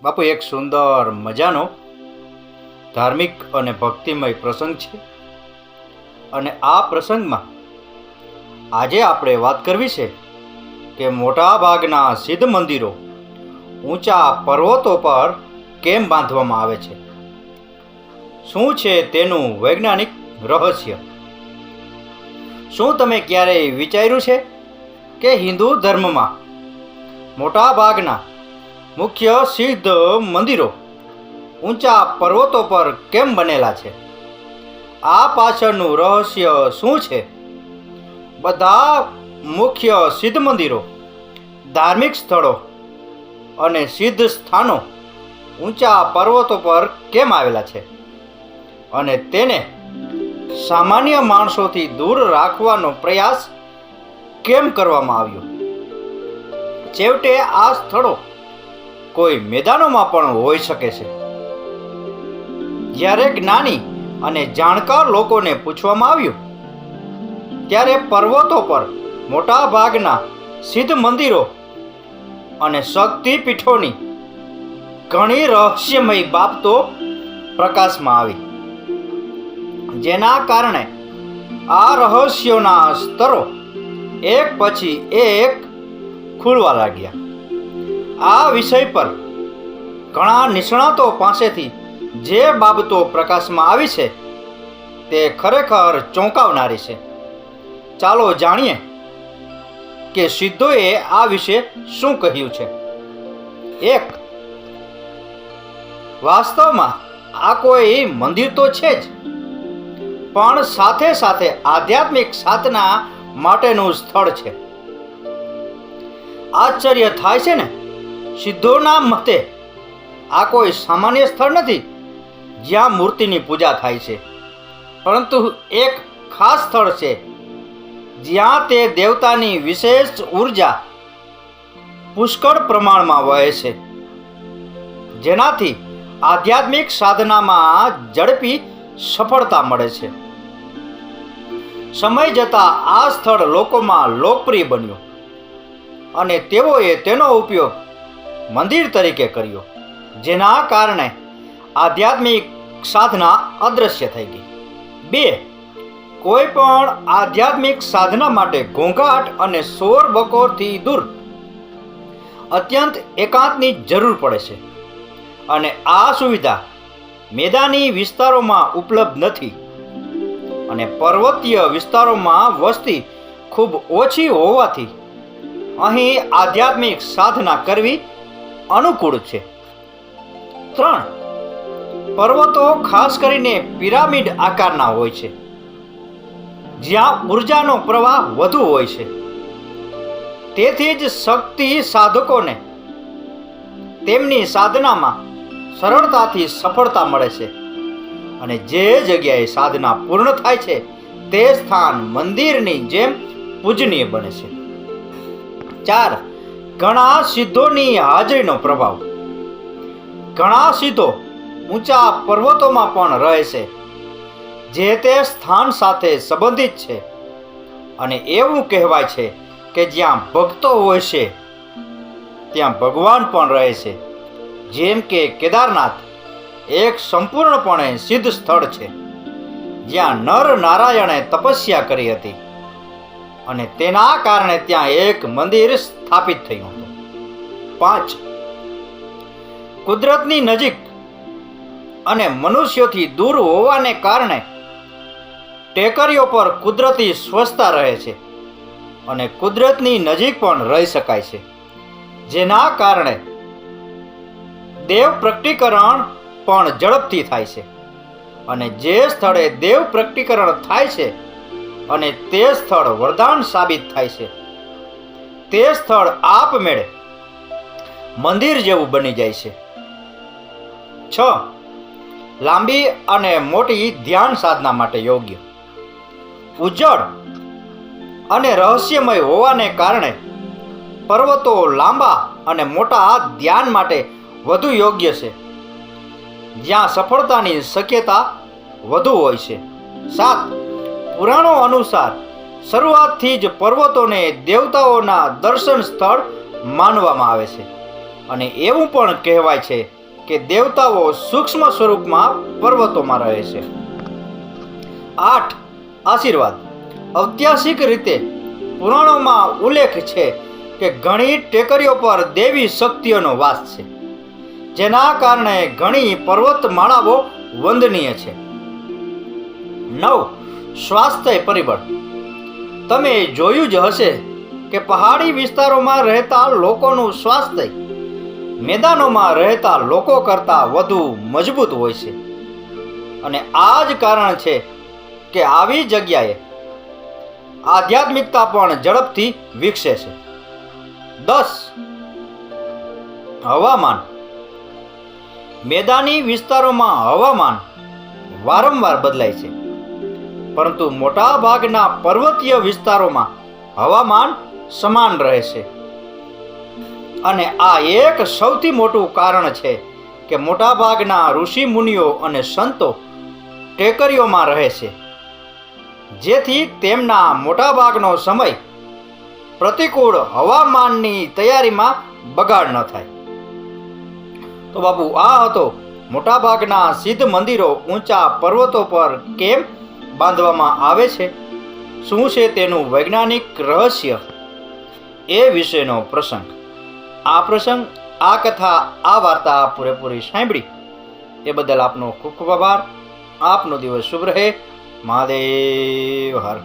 બાપુ એક સુંદર મજાનો ધાર્મિક અને ભક્તિમય પ્રસંગ છે અને આ પ્રસંગમાં આજે આપણે વાત કરવી છે કે મોટા ભાગના સિદ્ધ મંદિરો ઊંચા પર્વતો પર કેમ બાંધવામાં આવે છે, શું છે તેનું વૈજ્ઞાનિક રહસ્ય. શું તમે ક્યારેય વિચાર્યું છે કે હિન્દુ ધર્મમાં મોટા ભાગના મુખ્ય સિદ્ધ મંદિરો ઊંચા પર્વતો પર કેમ બનેલા છે? આ પાછળનું રહસ્ય શું છે? બધા મુખ્ય સિદ્ધ મંદિરો, ધાર્મિક સ્થળો અને સિદ્ધ સ્થાનો ઊંચા પર્વતો પર કેમ આવેલા છે અને તેને સામાન્ય માણસોથી દૂર રાખવાનો પ્રયાસ કેમ કરવામાં આવ્યો? છેવટે આ સ્થળો કોઈ મેદાનોમાં પણ હોઈ શકે છે. જ્યારે જ્ઞાની અને જાણકાર લોકોને પૂછવામાં આવ્યું ત્યારે પર્વતો પર મોટા ભાગના સિદ્ધ મંદિરો અને શક્તિપીઠોની ઘણી રહસ્યમય બાબતો પ્રકાશમાં આવી, જેના કારણે આ રહસ્યોના સ્તરો એક પછી એક ખુલવા લાગ્યા. આ વિષય પર ઘણા નિષ્ણાતો પાસેથી જે બાબતો પ્રકાશમાં આવી છે તે ખરેખર ચોંકાવનારી છે. ચાલો જાણીએ કે સિદ્ધોએ આ વિશે શું કહ્યું છે. 1. વાસ્તવમાં આ કોઈ મંદિર તો છે જ, પણ સાથે સાથે આધ્યાત્મિક સાધના માટેનું સ્થળ છે. આશ્ચર્ય થાય છે ને? સિદ્ધોના મતે આ કોઈ સામાન્ય સ્થળ નથી જ્યાં મૂર્તિની પૂજા થાય છે, પરંતુ એક ખાસ સ્થળ છે જ્યાં તે દેવતાની વિશેષ ઉર્જા પુષ્કળ પ્રમાણમાં વહે છે, જેનાથી આધ્યાત્મિક સાધનામાં ઝડપી સફળતા મળે છે. સમય જતાં આ સ્થળ લોકોમાં લોકપ્રિય બન્યું અને તેઓએ તેનો ઉપયોગ મંદિર તરીકે કર્યો, જેના કારણે આધ્યાત્મિક સાધના અદૃશ્ય થઈ ગઈ. 2. કોઈ પણ આધ્યાત્મિક સાધના માટે ઘોંઘાટ અને શોર બકોરથી દૂર અત્યંત એકાંતની જરૂર પડે છે અને આ સુવિધા મેદાની વિસ્તારોમાં ઉપલબ્ધ નથી અને પર્વતીય વિસ્તારોમાં વસ્તી ખૂબ ઓછી હોવાથી અહીં આધ્યાત્મિક સાધના કરવી અનુકૂળ છે. 3. પર્વતો ખાસ કરીને પિરામિડ આકારના હોય છે, જ્યાં ઉર્જાનો પ્રવાહ વધુ હોય છે. તેથી જ શક્તિ સાધકોને તેમની સાધનામાં સરળતાથી સફળતા મળે છે અને જે જગ્યાએ સાધના પૂર્ણ થાય છે તે સ્થાન મંદિરની જેમ પૂજનીય બને છે. 4. ઘણા સિદ્ધોની હાજરીનો પ્રભાવ. ઘણા સિદ્ધો ઊંચા પર્વતોમાં પણ રહે છે, જે તે સ્થાન સાથે સંબંધિત છે અને એવું કહેવાય છે કે જ્યાં ભક્તો હોય છે ત્યાં ભગવાન પણ રહે છે. જેમ કે કેદારનાથ એક સંપૂર્ણપણે સિદ્ધ સ્થળ છે જ્યાં નર નારાયણે તપસ્યા કરી હતી અને તેના કારણે ત્યાં એક મંદિર સ્થાપિત થયું હતું. 5. કુદરતની નજીક અને મનુષ્યોથી દૂર હોવાને કારણે ટેકરીઓ પર કુદરતી સ્વચ્છતા રહે છે અને કુદરતની નજીક પણ રહી શકાય છે, જેના કારણે દેવ પ્રકટીકરણ પણ ઝડપથી થાય છે અને જે સ્થળે દેવ પ્રકટીકરણ થાય છે અને તે સ્થળ વરદાન સાબિત થાય છે, તે સ્થળ આપમેળે મંદિર જેવું બની જાય છે. 6. લાંબી અને મોટી ધ્યાન સાધના માટે યોગ્ય. ઉજ્જડ અને રહસ્યમય હોવાને કારણે પર્વતો લાંબા અને મોટા ધ્યાન માટે વધુ યોગ્ય છે, જ્યાં સફળતાની શક્યતા વધુ હોય છે. 7. પુરાણો અનુસાર શરૂઆતથી જ પર્વતોને દેવતાઓના દર્શન સ્થળ માનવામાં આવે છે અને એવું પણ કહેવાય છે કે દેવતાઓ સૂક્ષ્મ સ્વરૂપમાં પર્વતોમાં રહે છે. 8. આશીર્વાદ. ઐતિહાસિક રીતે પુરાણોમાં ઉલ્લેખ છે કે ઘણી ટેકરીઓ પર દેવી શક્તિઓનો વાસ છે, જેના કારણે ઘણી પર્વતમાળાઓ વંદનીય છે. 9. સ્વાસ્થ્ય પરિબળ. તમે જોયું જ હશે કે પહાડી વિસ્તારોમાં રહેતા લોકોનું સ્વાસ્થ્ય મેદાનોમાં રહેતા લોકો કરતાં વધુ મજબૂત હોય છે, અને આ જ કારણ છે કે આવી જગ્યાએ આધ્યાત્મિકતા પણ ઝડપથી વિકસે છે. 10. હવામાન. મેદાની વિસ્તારોમાં હવામાન વારંવાર બદલાય છે, પરંતુ મોટા ભાગના પર્વતીય વિસ્તારોમાં હવામાન સમાન રહે છે. અને આ એક સૌથી મોટું કારણ છે કે મોટાભાગના ઋષિ મુનિઓ અને સંતો ટેકરીઓમાં રહે છે, જેથી તેમના મોટાભાગનો સમય પ્રતિકૂળ હવામાનની તૈયારીમાં બગાડ ન થાય. તો બાપુ, આ હતો મોટાભાગના સિદ્ધ મંદિરો ઊંચા પર્વતો પર કેમ બાંધવામાં આવે છે, શું છે તેનું વૈજ્ઞાનિક રહસ્ય, એ વિશેનો પ્રસંગ. આ કથા, આ વાર્તા પૂરેપૂરી સાંભળી એ બદલ આપનો ખૂબ ખૂબ આભાર. આપનો દિવસ શુભ રહે. મહાદેવ હર.